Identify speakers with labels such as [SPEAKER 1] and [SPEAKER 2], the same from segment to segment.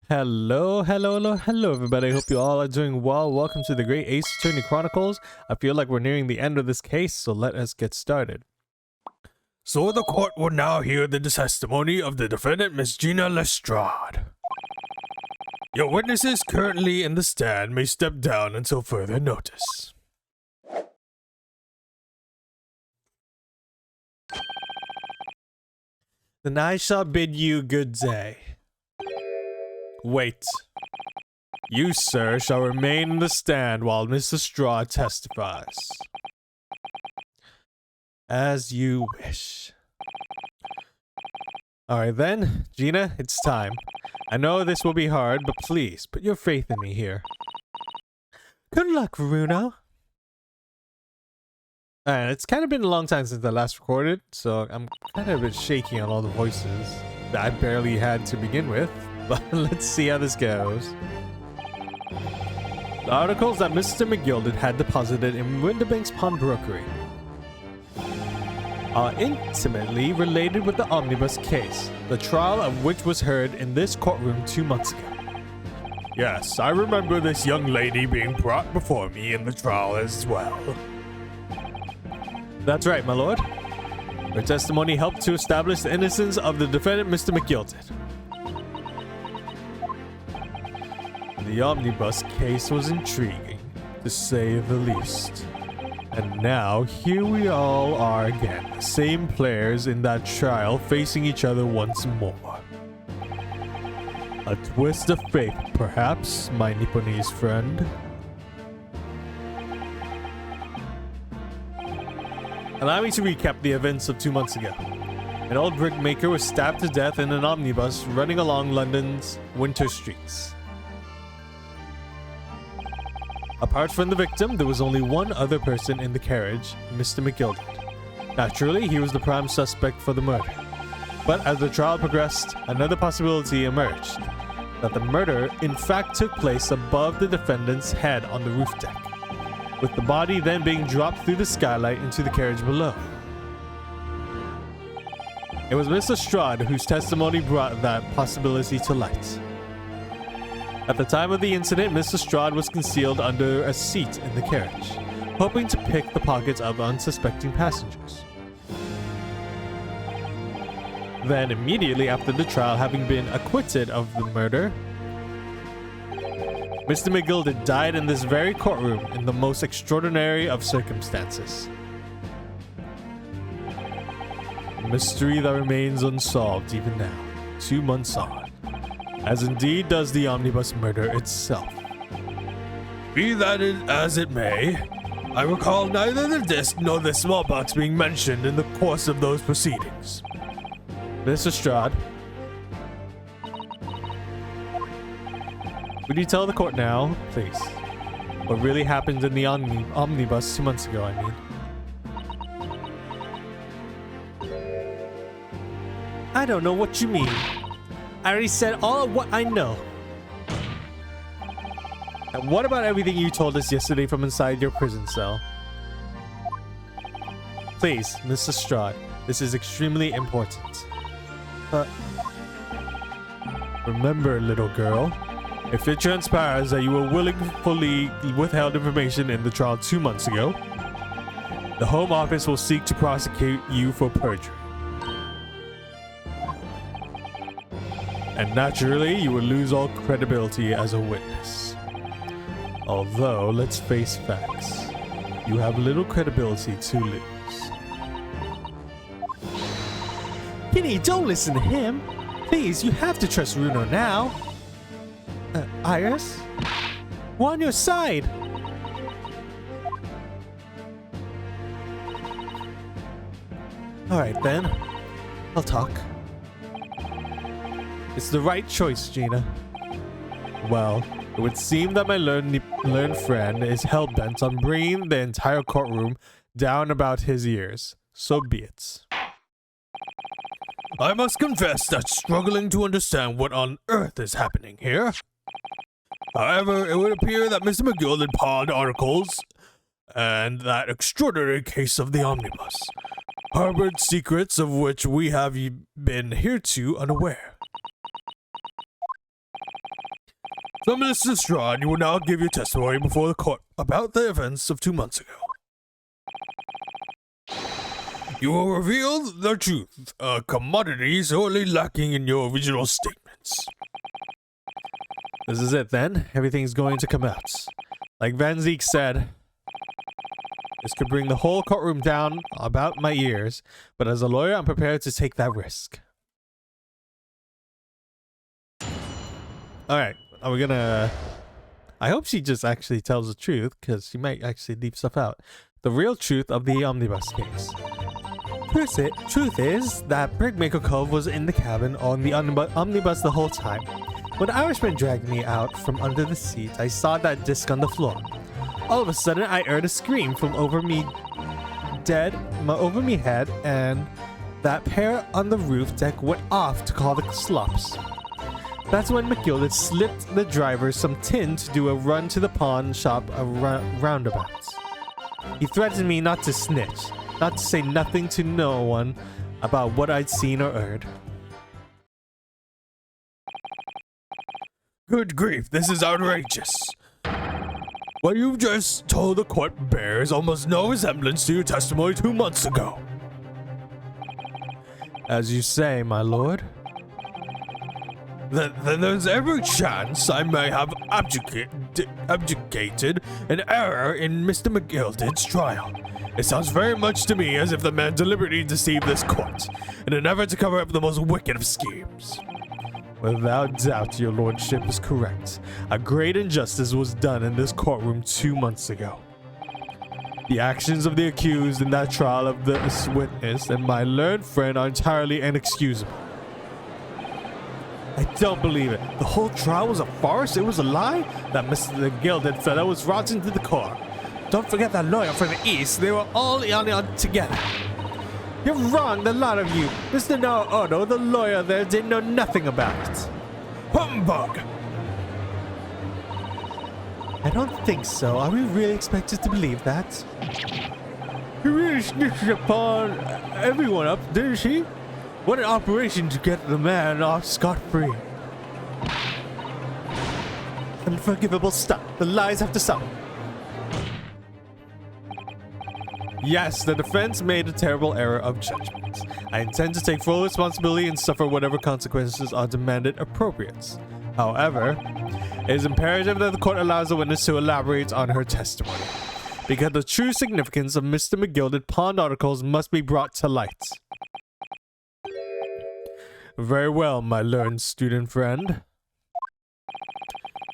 [SPEAKER 1] Hello, everybody. I hope you all are doing well. Welcome to the Great Ace Attorney Chronicles. I feel like we're nearing the end of this case, so let us get started.
[SPEAKER 2] So the court will now hear the testimony of the defendant, Miss Gina Lestrade. Your witnesses currently in the stand may step down until further notice.
[SPEAKER 1] Then I shall bid you good day. Wait. You, sir, shall remain in the stand while Miss Lestrade testifies. As you wish. Alright then, Gina, it's time. I know this will be hard, but please, put your faith in me here. Good luck, Ryuno. Alright, it's kind of been a long time since I last recorded, so I'm kind of a bit shaky on all the voices that I barely had to begin with, but let's see how this goes. The articles that Mr. McGilded had deposited in Winterbank's pawnbrokery are intimately related with the omnibus case, the trial of which was heard in this courtroom 2 months ago.
[SPEAKER 2] Yes, I remember this young lady being brought before me in the trial as well.
[SPEAKER 1] That's right, my lord. Her testimony helped to establish the innocence of the defendant, Mr. McGilded. The omnibus case was intriguing, to say the least. And now, here we all are again, the same players in that trial facing each other once more. A twist of fate, perhaps, my Nipponese friend. Allow me to recap the events of 2 months ago. An old brickmaker was stabbed to death in an omnibus running along London's winter streets. Apart from the victim, there was only one other person in the carriage, Mr. McGilded. Naturally, he was the prime suspect for the murder. But as the trial progressed, another possibility emerged, that the murder in fact took place above the defendant's head on the roof deck, with the body then being dropped through the skylight into the carriage below. It was Miss Lestrade whose testimony brought that possibility to light. At the time of the incident, Miss Lestrade was concealed under a seat in the carriage, hoping to pick the pockets of unsuspecting passengers. Then, immediately after the trial having been acquitted of the murder, Mr. McGilded died in this very courtroom in the most extraordinary of circumstances. A mystery that remains unsolved even now, 2 months on. As indeed does the omnibus murder itself.
[SPEAKER 2] Be that as it may, I recall neither the disc nor the small box being mentioned in the course of those proceedings.
[SPEAKER 1] Miss Lestrade, would you tell the court now, please, what really happened in the omnibus 2 months ago, I mean? I don't know what you mean. I already said all of what I know. And what about everything you told us yesterday from inside your prison cell? Please, Miss Lestrade, this is extremely important. Remember, little girl, if it transpires that you were willfully withheld information in the trial 2 months ago, the Home Office will seek to prosecute you for perjury. And naturally, you will lose all credibility as a witness. Although, let's face facts, you have little credibility to lose. Kenny, don't listen to him. Please, you have to trust Ryuno now. Iris? We're on your side. Alright then, I'll talk. It's the right choice, Gina. Well, it would seem that my learned friend is hell-bent on bringing the entire courtroom down about his ears. So be it.
[SPEAKER 2] I must confess that struggling to understand what on earth is happening here. However, it would appear that Mr. McGilded pawned articles and that extraordinary case of the omnibus harbored secrets of which we have been hereto unaware. So, Mr. Strahd, you will now give your testimony before the court about the events of 2 months ago. You will reveal the truth, a commodity sorely lacking in your original statements.
[SPEAKER 1] This is it then. Everything's going to come out. Like Van Zeke said, this could bring the whole courtroom down about my ears, but as a lawyer, I'm prepared to take that risk. Alright, are we gonna... I hope she just actually tells the truth, because she might actually leave stuff out. The real truth of the omnibus case. Truth is that Brickmaker Cove was in the cabin on the omnibus the whole time. When the Irishman dragged me out from under the seat, I saw that disc on the floor. All of a sudden, I heard a scream from over me head, and that pair on the roof deck went off to call the slops. That's when McGilded slipped the driver some tin to do a run to the pawn shop roundabout. He threatened me not to snitch, not to say nothing to no one about what I'd seen or heard.
[SPEAKER 2] Good grief, this is outrageous. What you've just told the court bears almost no resemblance to your testimony 2 months ago.
[SPEAKER 1] As you say, my lord.
[SPEAKER 2] Then there's every chance I may have abdicated an error in Mr. McGilded's trial. It sounds very much to me as if the man deliberately deceived this court in an effort to cover up the most wicked of schemes.
[SPEAKER 1] Without doubt, your lordship is correct. A great injustice was done in this courtroom 2 months ago. The actions of the accused in that trial of this witness and my learned friend are entirely inexcusable. I don't believe it. The whole trial was a farce? It was a lie? That Mr. Gilded fellow was rotten to the core. Don't forget that lawyer from the east. They were all on together. You're wrong, the lot of you. Mr. Naoto, the lawyer there, didn't know nothing about it.
[SPEAKER 2] Humbug!
[SPEAKER 1] I don't think so. Are we really expected to believe that? He really snitched upon everyone up, didn't she? What an operation to get the man off scot-free. Unforgivable stuff. The lies have to stop. Yes, the defense made a terrible error of judgment. I intend to take full responsibility and suffer whatever consequences are demanded appropriate. However, it is imperative that the court allows the witness to elaborate on her testimony, because the true significance of Mr. McGilded pawned articles must be brought to light. Very well, my learned student friend.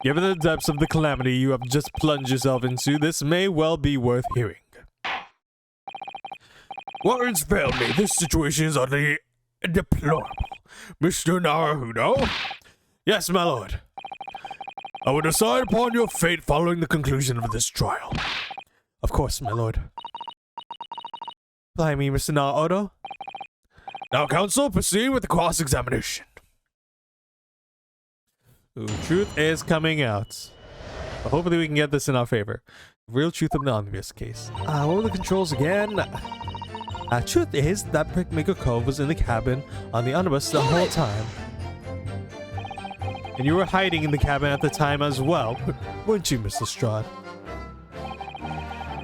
[SPEAKER 1] Given the depths of the calamity you have just plunged yourself into, this may well be worth hearing.
[SPEAKER 2] Words fail me. This situation is utterly deplorable. Mr. Naruto?
[SPEAKER 1] Yes, my lord.
[SPEAKER 2] I will decide upon your fate following the conclusion of this trial.
[SPEAKER 1] Of course, my lord. Apply me, Mr. Naruto.
[SPEAKER 2] Now, counsel, proceed with the cross-examination.
[SPEAKER 1] Ooh, truth is coming out. But hopefully we can get this in our favor. Real truth of the omnibus case. What were the controls again? Truth is that Brickmaker Cove was in the cabin on the omnibus the whole time. And you were hiding in the cabin at the time as well, weren't you, Mr. Strahd?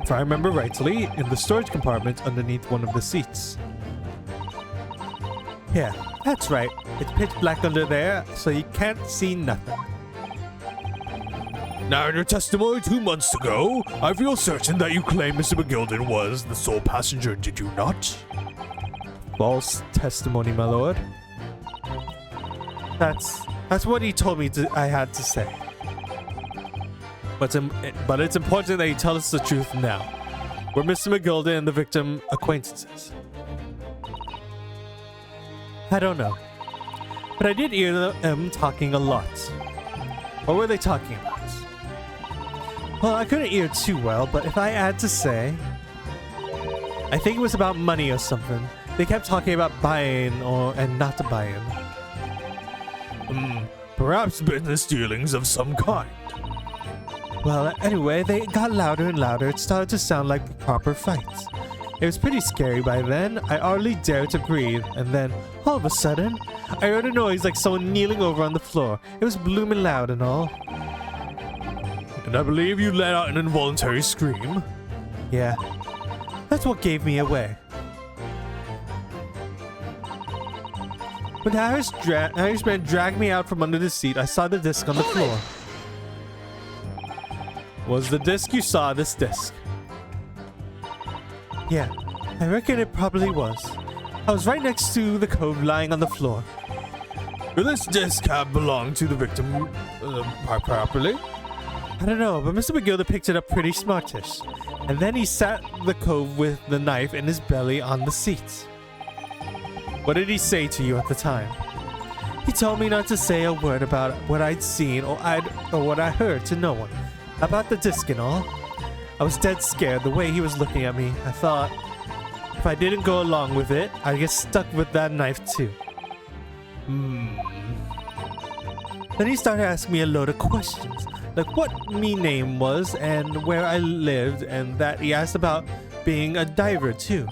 [SPEAKER 1] If I remember rightly, in the storage compartment underneath one of the seats. Yeah, that's right. It's pitch black under there, so you can't see nothing.
[SPEAKER 2] Now, in your testimony 2 months ago, I feel certain that you claim Mr. McGilded was the sole passenger, did you not?
[SPEAKER 1] False testimony, my lord. That's what he told me I had to say. But it's important that you tell us the truth now. Were Mr. McGilded and the victim acquaintances? I don't know. But I did hear them talking a lot. What were they talking about? Well, I couldn't hear too well, but if I had to say, I think it was about money or something. They kept talking about buying and not buying.
[SPEAKER 2] Perhaps business dealings of some kind.
[SPEAKER 1] Well, anyway, they got louder and louder. It started to sound like a proper fight. It was pretty scary by then. I hardly dared to breathe, and then, all of a sudden, I heard a noise like someone kneeling over on the floor. It was blooming loud and all.
[SPEAKER 2] And I believe you let out an involuntary scream.
[SPEAKER 1] Yeah, that's what gave me away. When the Irishman dragged me out from under the seat, I saw the disc on the floor. Was the disc you saw this disc? Yeah, I reckon it probably was. I was right next to the cove lying on the floor.
[SPEAKER 2] Could this disc have belonged to the victim properly?
[SPEAKER 1] I don't know, but Mr. McGilder picked it up pretty smartish. And then he sat the cove with the knife in his belly on the seat. What did he say to you at the time? He told me not to say a word about what I'd seen or what I heard to no one. About the disc and all. I was dead scared the way he was looking at me. I thought, if I didn't go along with it, I'd get stuck with that knife too. Then he started asking me a load of questions. Like what me name was and where I lived, and that he asked about being a diver too.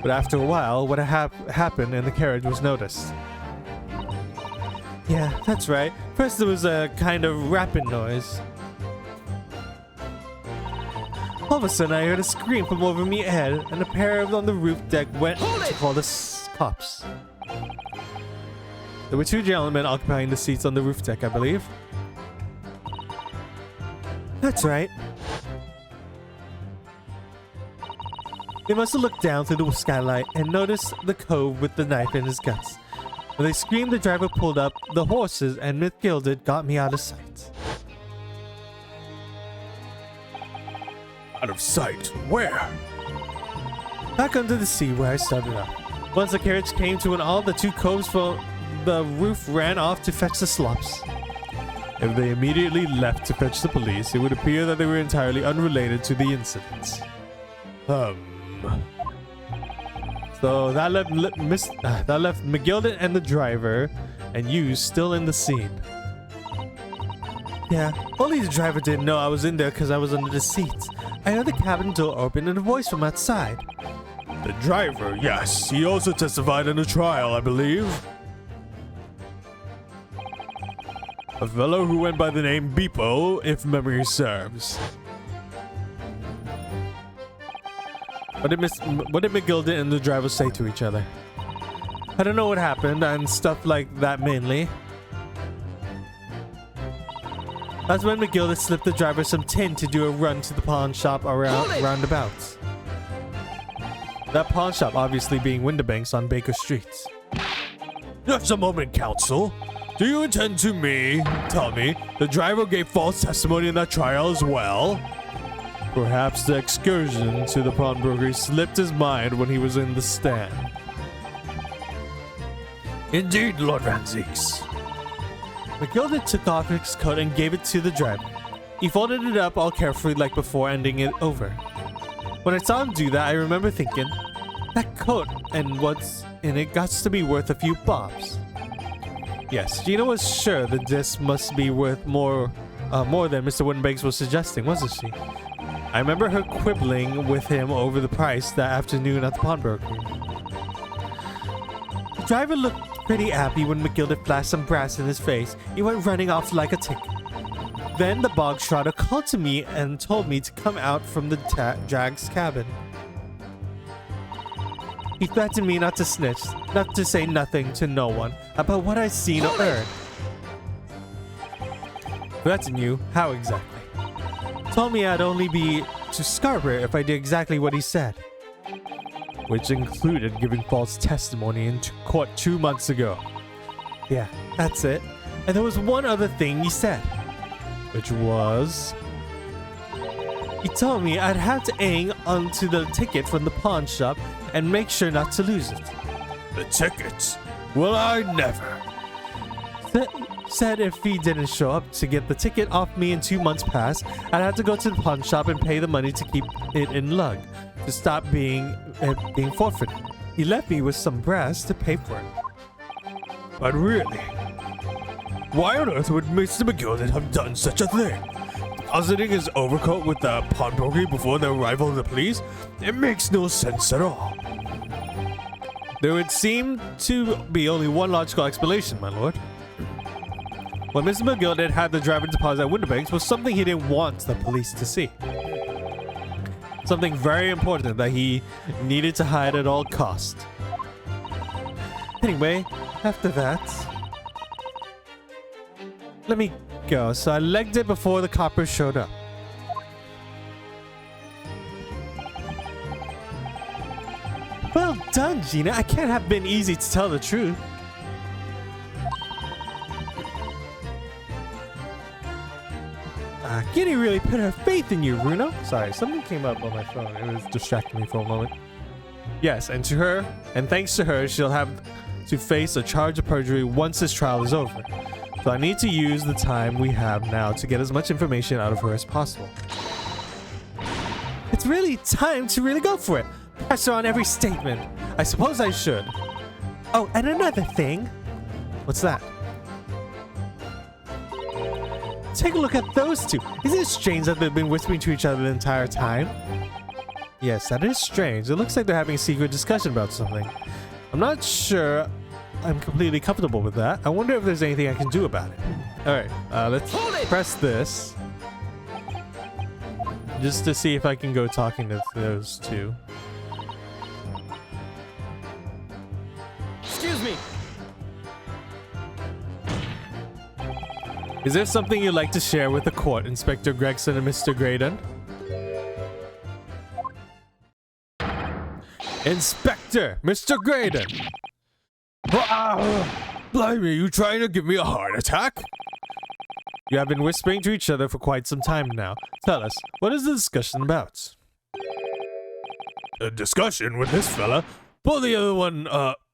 [SPEAKER 1] But after a while, what happened in the carriage was noticed. Yeah, that's right. First there was a kind of rapping noise. All of a sudden I heard a scream from over me head, and a pair on the roof deck went to call the cops. There were two gentlemen occupying the seats on the roof deck, I believe. That's right. They must have looked down through the skylight and noticed the cove with the knife in his guts. When they screamed, the driver pulled up the horses and Miss Gilded got me out of sight.
[SPEAKER 2] Out of sight? Where?
[SPEAKER 1] Back under the sea where I started up. Once the carriage came to an halt, the two coves from the roof ran off to fetch the slops.
[SPEAKER 2] If they immediately left to fetch the police, it would appear that they were entirely unrelated to the incident.
[SPEAKER 1] So that left McGilden and the driver and you still in the scene. Yeah, only the driver didn't know I was in there because I was under the seats. I heard the cabin door open and a voice from outside.
[SPEAKER 2] The driver, yes. He also testified in a trial, I believe. A fellow who went by the name Beepo, if memory serves.
[SPEAKER 1] What did McGilden and the driver say to each other? I don't know what happened and stuff like that mainly. That's when McGilden slipped the driver some tin to do a run to the pawn shop roundabouts. That pawn shop obviously being Winterbanks on Baker Street.
[SPEAKER 2] Just a moment, counsel. Do you intend to tell me the driver gave false testimony in that trial as well?
[SPEAKER 1] Perhaps the excursion to the pawnbroker slipped his mind when he was in the stand.
[SPEAKER 2] Indeed, Lord Van Zeeks.
[SPEAKER 1] McGilden took off his coat and gave it to the driver. He folded it up all carefully like before handing it over. When I saw him do that, I remember thinking, that coat and what's in it got to be worth a few bobs. Yes, Gina was sure the disc must be worth more than Mr. Winterbanks was suggesting, wasn't she? I remember her quibbling with him over the price that afternoon at the pawnbroker. The driver looked pretty happy when McGilder flashed some brass in his face. He went running off like a tick. Then the bog trotter called to me and told me to come out from the drag's cabin. He threatened me not to snitch, not to say nothing to no one about what I'd seen or heard. Threaten you? How exactly? Told me I'd only be to Scarborough if I did exactly what he said. Which included giving false testimony in court 2 months ago. Yeah, that's it. And there was one other thing he said. Which was... He told me I'd have to hang onto the ticket from the pawn shop and make sure not to lose it.
[SPEAKER 2] The ticket? Well, I never.
[SPEAKER 1] Said if he didn't show up to get the ticket off me in 2 months past, I'd have to go to the pawn shop and pay the money to keep it in lug, to stop being forfeited. He left me with some brass to pay for it.
[SPEAKER 2] But really, why on earth would Mr. McGilden have done such a thing? Depositing his overcoat with the pawnbroker before the arrival of the police? It makes no sense at all.
[SPEAKER 1] There would seem to be only one logical explanation, my lord. What Mr. McGilded had the driver deposit at Winterbanks was something he didn't want the police to see. Something very important that he needed to hide at all costs. Anyway, after that... let me go. So I legged it before the coppers showed up. Well done, Gina. I can't have been easy to tell the truth. Giddy really put her faith in you, Runo. Sorry, something came up on my phone. It was distracting me for a moment. Yes, and to her, and thanks to her, she'll have to face a charge of perjury once this trial is over. So I need to use the time we have now to get as much information out of her as possible. It's really time to really go for it. Pressure on every statement. I suppose I should. Oh, and another thing. What's that? Take a look at those two. Isn't it strange that they've been whispering to each other the entire time? Yes, that is strange. It looks like they're having a secret discussion about something. I'm not sure I'm completely comfortable with that. I wonder if there's anything I can do about it. Alright, let's press this. Just to see if I can go talking to those two.
[SPEAKER 3] Excuse me.
[SPEAKER 1] Is there something you'd like to share with the court, Inspector Gregson and Mr. GRAYDON? Inspector, Mr. GRAYDON!
[SPEAKER 2] Blimey, you trying to give me a heart attack?
[SPEAKER 1] You have been whispering to each other for quite some time now. Tell us, what is the discussion about?
[SPEAKER 2] A discussion with this fella? Pull the other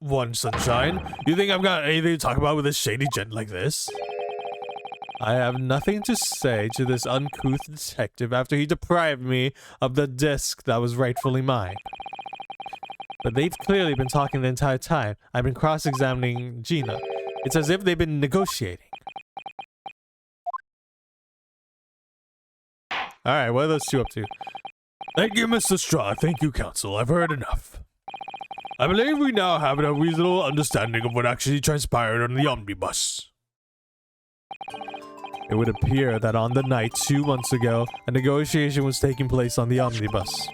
[SPEAKER 2] one, Sunshine. You think I've got anything to talk about with a shady gent like this?
[SPEAKER 1] I have nothing to say to this uncouth detective after he deprived me of the disc that was rightfully mine. But they've clearly been talking the entire time. I've been cross-examining Gina. It's as if they've been negotiating. Alright, what are those two up to?
[SPEAKER 2] Thank you, Mr. Straw. Thank you, Counsel. I've heard enough. I believe we now have a reasonable understanding of what actually transpired on the omnibus.
[SPEAKER 1] It would appear that on the night 2 months ago, a negotiation was taking place on the omnibus.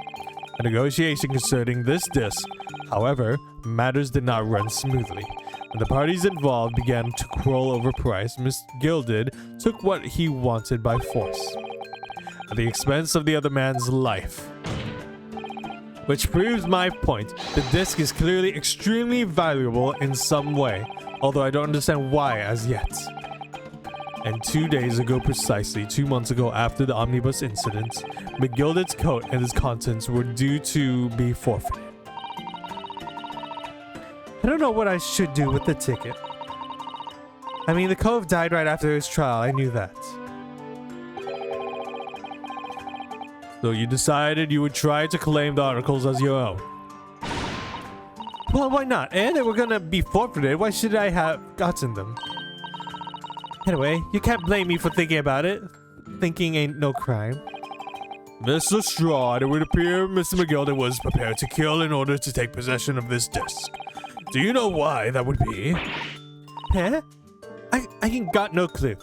[SPEAKER 1] A negotiation concerning this disc. However, matters did not run smoothly. When the parties involved began to quarrel over price, Mr. Gilded took what he wanted by force, at the expense of the other man's life. Which proves my point. The disc is clearly extremely valuable in some way, although I don't understand why as yet. And 2 days ago precisely, 2 months ago after the omnibus incident, McGilded's coat and its contents were due to be forfeited. I don't know what I should do with the ticket. I mean, the Cove died right after his trial, I knew that.
[SPEAKER 2] So you decided you would try to claim the articles as your own?
[SPEAKER 1] Well, why not? And they were gonna be forfeited, why should I have gotten them? Anyway, you can't blame me for thinking about it. Thinking ain't no crime.
[SPEAKER 2] Mr. Straw, it would appear Mr. McGilded was prepared to kill in order to take possession of this disc. Do you know why that would be?
[SPEAKER 1] Huh? I ain't got no clue.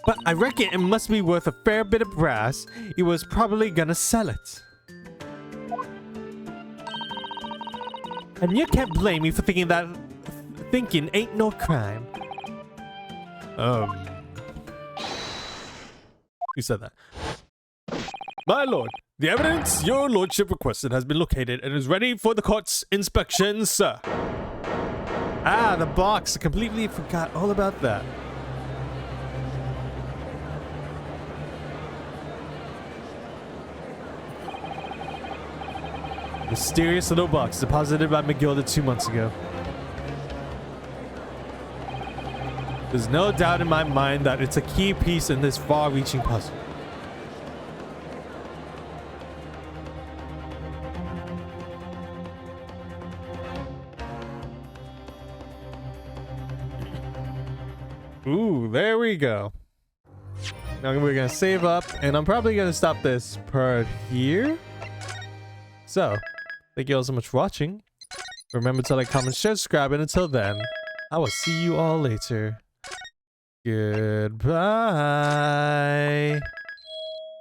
[SPEAKER 1] But I reckon it must be worth a fair bit of brass. He was probably gonna sell it. And you can't blame me for thinking that thinking ain't no crime.
[SPEAKER 2] Who said that? My lord, the evidence your lordship requested has been located and is ready for the court's inspection, sir.
[SPEAKER 1] Ah, the box. I completely forgot all about that. Mysterious little box deposited by McGilded 2 months ago. There's no doubt in my mind that it's a key piece in this far-reaching puzzle. Ooh, there we go. Now we're gonna save up, and I'm probably gonna stop this part here. So, thank you all so much for watching. Remember to like, comment, share, subscribe, and until then, I will see you all later. Goodbye.